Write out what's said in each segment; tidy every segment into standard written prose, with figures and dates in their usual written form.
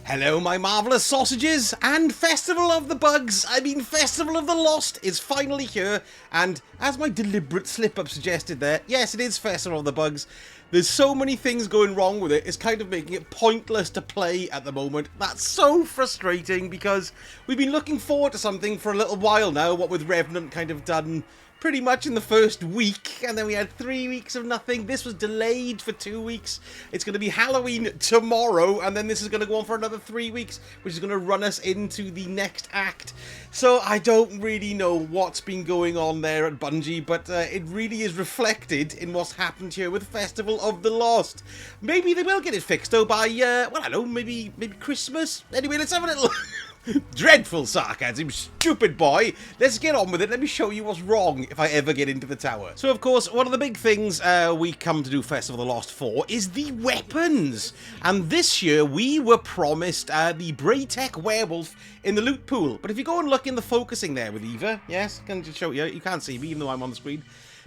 Hello, my marvellous sausages, and Festival of the Bugs, Festival of the Lost is finally here, and as my deliberate slip-up suggested there, yes, it is Festival of the Bugs. There's so many things going wrong with it, it's kind of making it pointless to play at the moment. That's so frustrating, because we've been looking forward to something for a little while now, what with Revenant kind of done pretty much in the first week, and then we had 3 weeks of nothing. This was delayed for 2 weeks. It's going to be Halloween tomorrow, and then this is going to go on for another 3 weeks, which is going to run us into the next act. So I don't really know what's been going on there at Bungie, but it really is reflected in what's happened here with Festival of the Lost. Maybe they will get it fixed though by, well, I don't know, maybe Christmas. Anyway, let's have a little... Dreadful sarcasm, stupid boy. Let's get on with it. Let me show you what's wrong if I ever get into the tower. So, of course, one of the big things we come to do Festival of the Lost for is the weapons. And this year, we were promised the Braytech werewolf in the loot pool. But if you go and look in the focusing there with Eva, yes, can just show you. You can't see me, even though I'm on the screen.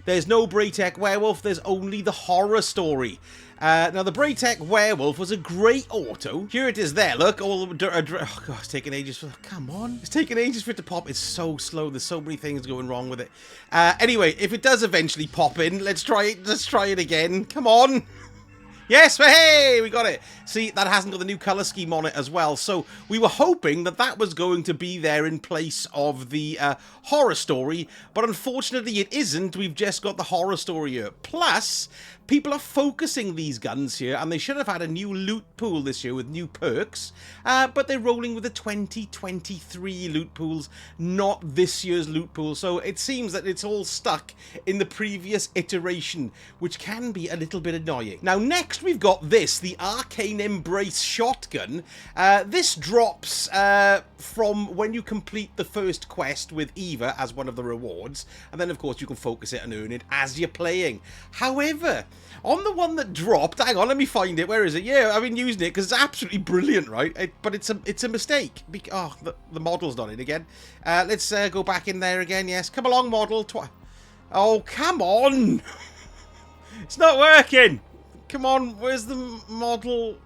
There's no Braytech werewolf. There's only the horror story. Now, the Braytech werewolf was a great auto. Here it is there, look. Oh, God, it's taking ages for... Come on. It's taking ages for it to pop. It's so slow. There's so many things going wrong with it. Anyway, if it does eventually pop in, let's try it. Let's try it again. Come on. Yes, hey, we got it. See, that hasn't got the new color scheme on it as well. So we were hoping that that was going to be there in place of the horror story. But unfortunately, it isn't. We've just got the horror story here. Plus, people are focusing these guns here, and they should have had a new loot pool this year with new perks. But they're rolling with the 2023 loot pools, not this year's loot pool. So it seems that it's all stuck in the previous iteration, which can be a little bit annoying. Now, next we've got this, the Arcane Embrace shotgun. This drops from when you complete the first quest with Eva as one of the rewards, and then of course you can focus it and earn it as you're playing. However, on the one that dropped, hang on, let me find it. Where is it? Yeah, I've been using it because it's absolutely brilliant, right? But it's a mistake. Oh, the model's not in again. Let's go back in there again. Yes, come along, model. Oh, come on! It's not working. Come on, where's the model?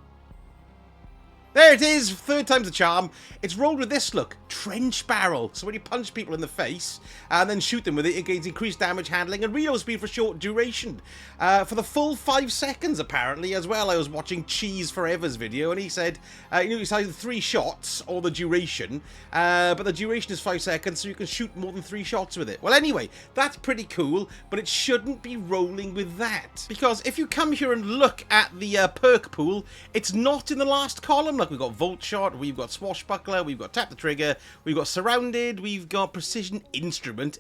There it is, third time's the charm. It's rolled with this, look, trench barrel. So when you punch people in the face and then shoot them with it, it gains increased damage handling and reload speed for short duration. For the full 5 seconds, apparently, as well. I was watching Cheese Forever's video, and he said, it's either 3 shots or the duration. But the duration is 5 seconds, so you can shoot more than 3 shots with it. Well, anyway, that's pretty cool, but it shouldn't be rolling with that. Because if you come here and look at the perk pool, it's not in the last column. We've got Volt Shot, we've got Swashbuckler, we've got Tap the Trigger, we've got Surrounded, we've got Precision Instrument,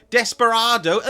Desperado,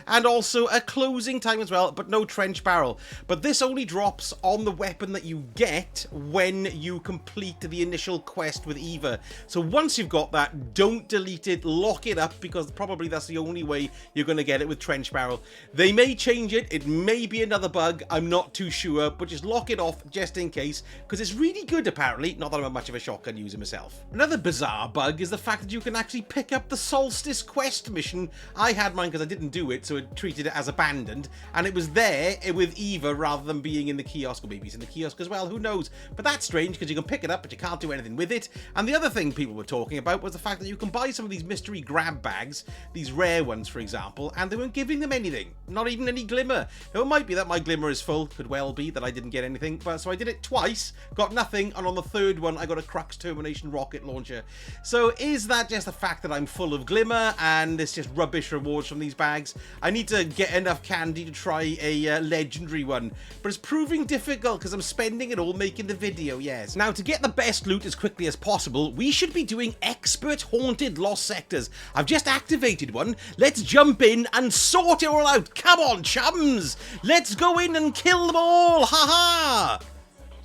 and also a closing time as well, but no Trench Barrel. But this only drops on the weapon that you get when you complete the initial quest with Eva. So once you've got that, don't delete it, lock it up, because probably that's the only way you're going to get it with Trench Barrel. They may change it, it may be another bug, I'm not too sure, but just lock it off just in case, because it's really good apparently, not that I'm much of a shotgun user myself. Another bizarre bug is the fact that you can actually pick up the Solstice quest mission. I had mine because I didn't do it, so it treated it as abandoned, and it was there with Eva rather than being in the kiosk, or maybe it's in the kiosk as well, who knows. But that's strange because you can pick it up but you can't do anything with it. And the other thing people were talking about was the fact that you can buy some of these mystery grab bags, these rare ones for example, and they weren't giving them anything, not even any glimmer. Now, it might be that my glimmer is full, could well be that I didn't get anything, but so I did it twice, got nothing, and on the third one I got a Crux Termination rocket launcher. So is that just the fact that I'm full of glimmer and it's just rubbish rewards from these bags? I need to get enough candy to try a legendary one, but it's proving difficult because I'm spending it all making the video, yes. Now, to get the best loot as quickly as possible, we should be doing Expert Haunted Lost Sectors. I've just activated one. Let's jump in and sort it all out. Come on, chums! Let's go in and kill them all! Ha-ha!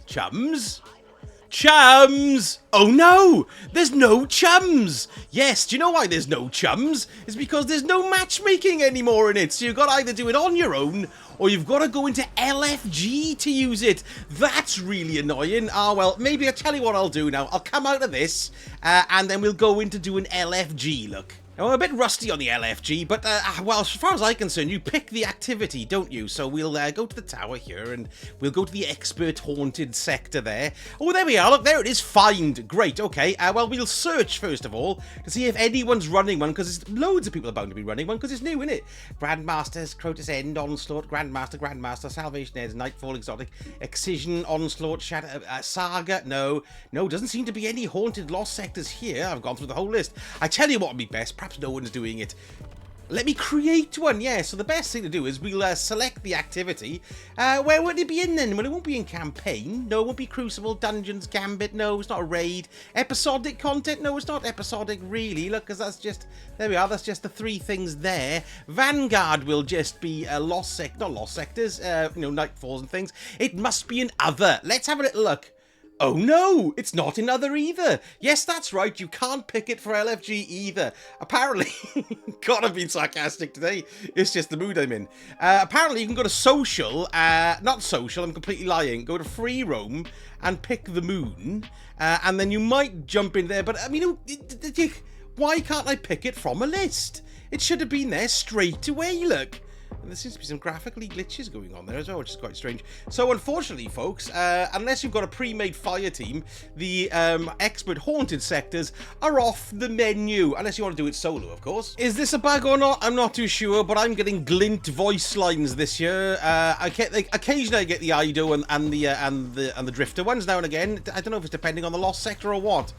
Chums? Chums! Oh no! There's no chums! Yes, do you know why there's no chums? It's because there's no matchmaking anymore in it. So you've got to either do it on your own, or you've got to go into LFG to use it. That's really annoying. Ah, well, maybe I'll tell you what I'll do now. I'll come out of this, and then we'll go in to do an LFG, look. Now, I'm a bit rusty on the LFG, but, well, as far as I'm concerned, you pick the activity, don't you? So we'll go to the tower here, and we'll go to the expert haunted sector there. Oh, there we are. Look, there it is. Find. Great. Okay. Well, we'll search, first of all, to see if anyone's running one, because there's loads of people are bound to be running one, because it's new, isn't it? Grandmasters, Crotus End, Onslaught, Grandmaster, Salvation Edge, Nightfall, Exotic, Excision, Onslaught, Shadow, Saga. No, doesn't seem to be any haunted lost sectors here. I've gone through the whole list. I tell you what would be best. Perhaps no one's doing it. Let me create one. Yeah, so the best thing to do is we'll select the activity. Where would it be in then? Well, it won't be in campaign. No, it won't be Crucible, Dungeons, Gambit. No, it's not a raid. Episodic content. No, it's not episodic really. Look, because that's just, there we are. That's just the 3 things there. Vanguard will just be not lost sectors, you know, Nightfalls and things. It must be in other. Let's have a little look. Oh no, it's not in other either. Yes, that's right, you can't pick it for LFG either. Apparently, God, I've been sarcastic today. It's just the mood I'm in. Apparently, you can go to social, not social, I'm completely lying. Go to free roam and pick the moon, and then you might jump in there. But I mean, why can't I pick it from a list? It should have been there straight away, look. And there seems to be some graphically glitches going on there as well, which is quite strange. So unfortunately, folks, unless you've got a pre-made fire team, the expert haunted sectors are off the menu. Unless you want to do it solo, of course. Is this a bug or not? I'm not too sure, but I'm getting glint voice lines this year. Occasionally I get the Ido and the Drifter ones now and again. I don't know if it's depending on the lost sector or what.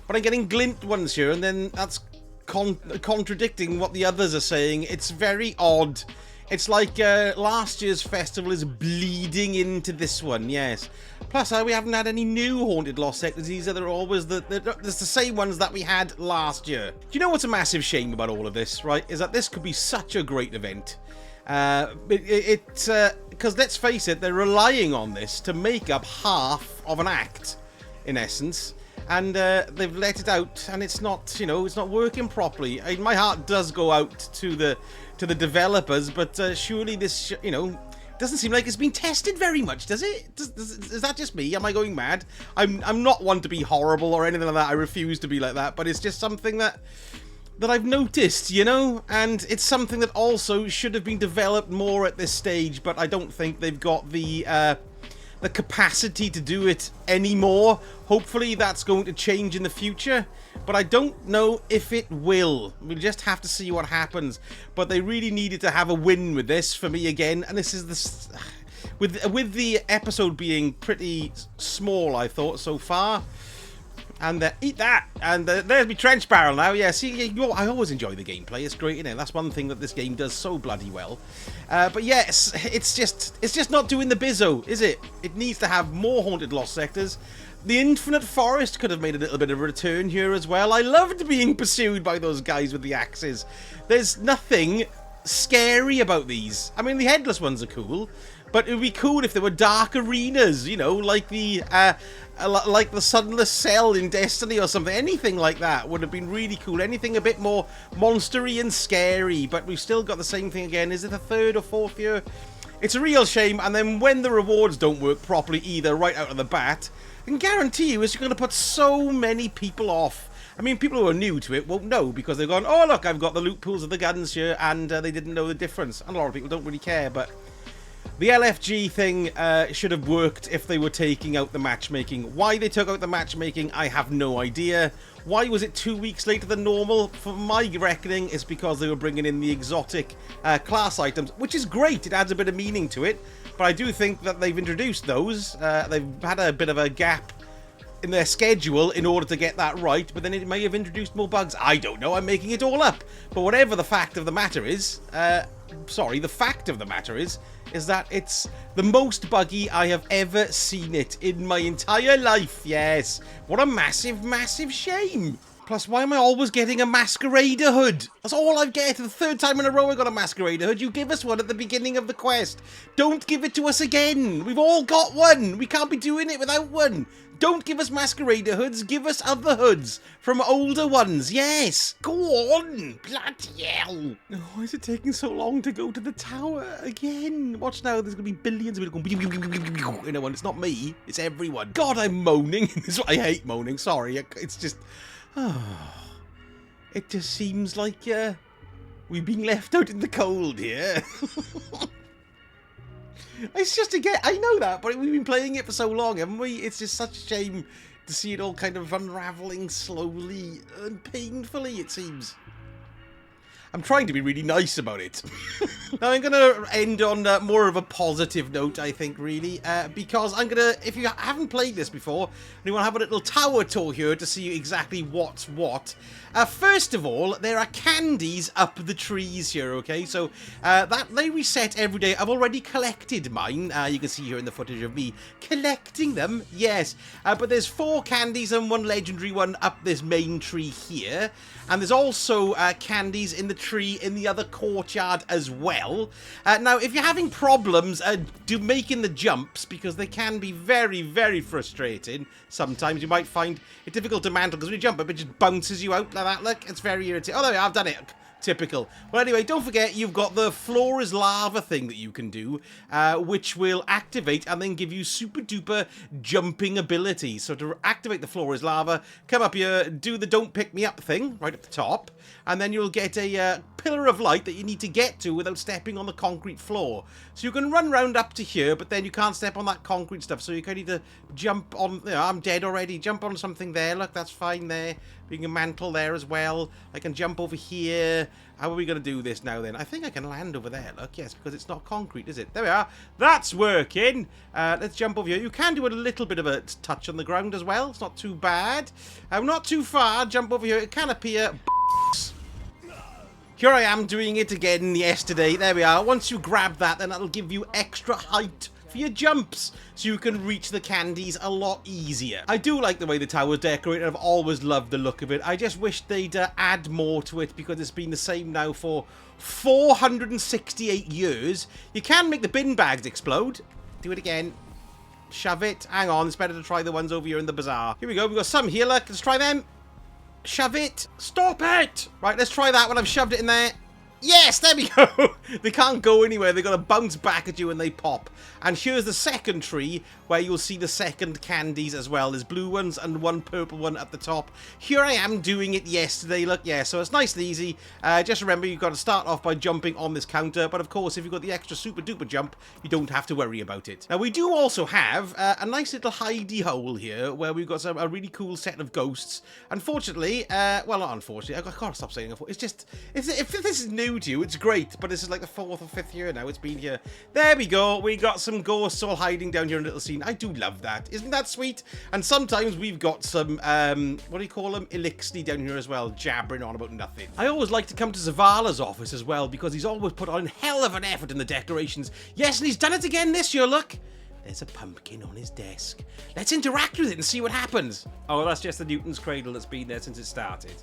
But I'm getting glint ones here, and then that's contradicting what the others are saying. It's very odd. It's like last year's festival is bleeding into this one, yes. Plus, we haven't had any new haunted lost sectors. These are always the same ones that we had last year. Do you know what's a massive shame about all of this, right? Is that this could be such a great event. Because let's face it, they're relying on this to make up half of an act, in essence. And they've let it out, and it's not, you know, it's not working properly. My heart does go out to the developers, but surely this, you know, doesn't seem like it's been tested very much, does it? Is that just me? Am I going mad? I'm not one to be horrible or anything like that. I refuse to be like that, but it's just something that I've noticed, you know, and it's something that also should have been developed more at this stage, but I don't think they've got the capacity to do it anymore. Hopefully that's going to change in the future, but I don't know if it will. We'll just have to see what happens. But they really needed to have a win with this for me again, and this is this with the episode being pretty small, I thought, so far. And eat that. And there's my trench barrel now. Yeah, see, I always enjoy the gameplay. It's great, isn't it? That's one thing that this game does so bloody well. But yes, it's just not doing the bizzo, is it? It needs to have more haunted lost sectors. The Infinite Forest could have made a little bit of a return here as well. I loved being pursued by those guys with the axes. There's nothing scary about these. I mean, the headless ones are cool, but it would be cool if there were dark arenas, you know, like the Sunless Cell in Destiny or something. Anything like that would have been really cool. Anything a bit more monstery and scary, but we've still got the same thing again. Is it the 3rd or 4th year? It's a real shame, and then when the rewards don't work properly either right out of the bat, I can guarantee you it's going to put so many people off. I mean, people who are new to it won't know because they've gone, oh, look, I've got the loot pools of the guns here, and they didn't know the difference. And a lot of people don't really care, but the LFG thing should have worked if they were taking out the matchmaking. Why they took out the matchmaking, I have no idea. Why was it 2 weeks later than normal? For my reckoning, it's because they were bringing in the exotic class items, which is great. It adds a bit of meaning to it. But I do think that they've introduced those. They've had a bit of a gap in their schedule in order to get that right, but then it may have introduced more bugs. I don't know, I'm making it all up. But whatever the fact of the matter is, the fact of the matter is that it's the most buggy I have ever seen it in my entire life. Yes. What a massive, massive shame. Plus, why am I always getting a Masquerader hood? That's all I get. The 3rd time in a row I got a Masquerader hood. You give us one at the beginning of the quest. Don't give it to us again. We've all got one. We can't be doing it without one. Don't give us Masquerader hoods. Give us other hoods from older ones. Yes. Go on. Bloody hell. Oh, why is it taking so long to go to the tower again? Watch now. There's going to be billions of people going, you know, and it's not me. It's everyone. God, I'm moaning. I hate moaning. Sorry. It's just... It just seems like we've been left out in the cold here. It's just, again, I know that, but we've been playing it for so long, haven't we? It's just such a shame to see it all kind of unravelling slowly and painfully, it seems. I'm trying to be really nice about it. Now, I'm going to end on more of a positive note, I think, really. Because I'm going to, if you haven't played this before, and you want to have a little tower tour here to see exactly what's what. First of all, there are candies up the trees here, okay? So, that they reset every day. I've already collected mine. You can see here in the footage of me collecting them. Yes. But there's 4 candies and 1 legendary one up this main tree here. And there's also candies in the tree in the other courtyard as well. Now, if you're having problems making the jumps, because they can be very, very frustrating, sometimes you might find it difficult to mantle, because when you jump up, it just bounces you out like that. Look, it's very irritating. Oh, there we are, I've done it. Typical. Well, anyway, don't forget, you've got the floor is lava thing that you can do, which will activate and then give you super duper jumping ability. So to activate the floor is lava, come up here, do the don't pick me up thing right at the top, and then you'll get a pillar of light that you need to get to without stepping on the concrete floor. So you can run round up to here, but then you can't step on that concrete stuff. So you kind of need to jump on, you know, I'm dead already. Jump on something there. Look, that's fine there. Being a mantle there as well. I can jump over here. How are we going to do this now then? I think I can land over there, look. Yes, because it's not concrete, is it? There we are. That's working. Let's jump over here. You can do a little bit of a touch on the ground as well. It's not too bad. Not too far. Jump over here. It can appear. Here I am doing it again yesterday. There we are. Once you grab that, then that'll give you extra height for your jumps, so you can reach the candies a lot easier. I do like the way the tower's decorated. I've always loved the look of it. I just wish they'd add more to it, because it's been the same now for 468 years. You can make the bin bags explode. Do it again. Shove it. Hang on, it's better to try the ones over here in the bazaar. Here we go. We've got some here. Look, let's try them. Shove it. Stop it. Right, let's try that one. I've shoved it in there. Yes, there we go. They can't go anywhere. They've got to bounce back at you when they pop. And here's the second tree, where you'll see the second candies as well. There's blue ones and 1 purple one at the top. Here I am doing it yesterday. Look, yeah, so it's nice and easy. Just remember, you've got to start off by jumping on this counter. But of course, if you've got the extra super duper jump, you don't have to worry about it. Now, we do also have a nice little hidey hole here, where we've got a really cool set of ghosts. Unfortunately, well, not unfortunately, I can't stop saying it. It's just, if this is new to you, it's great, but this is like the 4th or 5th year now it's been here. There we go. We got some ghosts all hiding down here in a little scene. I do love that. Isn't that sweet? And sometimes we've got some, what do you call them? Elixir down here as well, jabbering on about nothing. I always like to come to Zavala's office as well, because he's always put on hell of an effort in the decorations. Yes, and he's done it again this year, look. There's a pumpkin on his desk. Let's interact with it and see what happens. Oh, well, that's just the Newton's cradle that's been there since it started.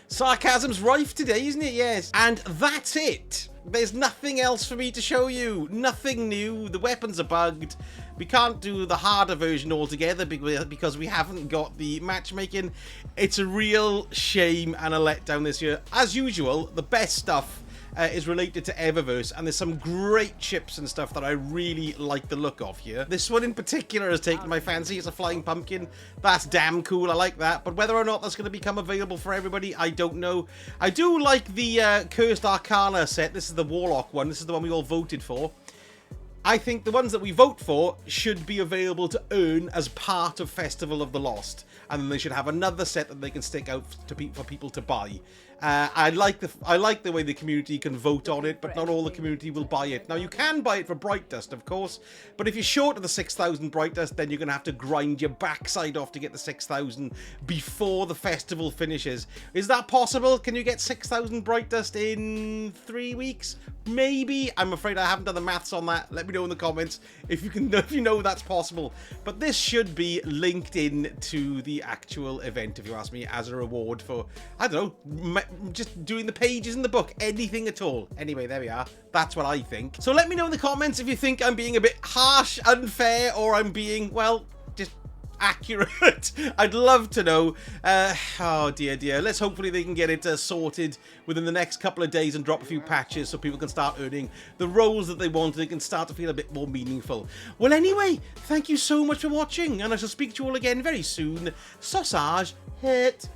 Sarcasm's rife today, isn't it? Yes. And that's it. There's nothing else for me to show you. Nothing new. The weapons are bugged. We can't do the harder version altogether because we haven't got the matchmaking. It's a real shame and a letdown this year. As usual, the best stuff is related to Eververse, and there's some great chips and stuff that I really like the look of here. This one in particular has taken my fancy. It's a flying pumpkin. That's damn cool. I like that. But whether or not that's going to become available for everybody, I don't know. I do like the Cursed Arcana set. This is the Warlock one. This is the one we all voted for. I think the ones that we vote for should be available to earn as part of Festival of the Lost, and then they should have another set that they can stick out to for people to buy. I like the way the community can vote on it, but not all the community will buy it. Now, you can buy it for Bright Dust, of course, but if you're short of the 6,000 Bright Dust, then you're going to have to grind your backside off to get the 6,000 before the festival finishes. Is that possible? Can you get 6,000 Bright Dust in 3 weeks? Maybe. I'm afraid I haven't done the maths on that. Let me know in the comments if you know that's possible. But this should be linked in to the actual event, if you ask me, as a reward for, I don't know, just doing the pages in the book, anything at all. Anyway, there we are. That's what I think. So let me know in the comments if you think I'm being a bit harsh, unfair, or I'm being, well, just accurate. I'd love to know. Oh dear. Let's hopefully they can get it sorted within the next couple of days and drop a few patches so people can start earning the roles that they want and they can start to feel a bit more meaningful. Well, anyway, thank you so much for watching, and I shall speak to you all again very soon. Sausage hit.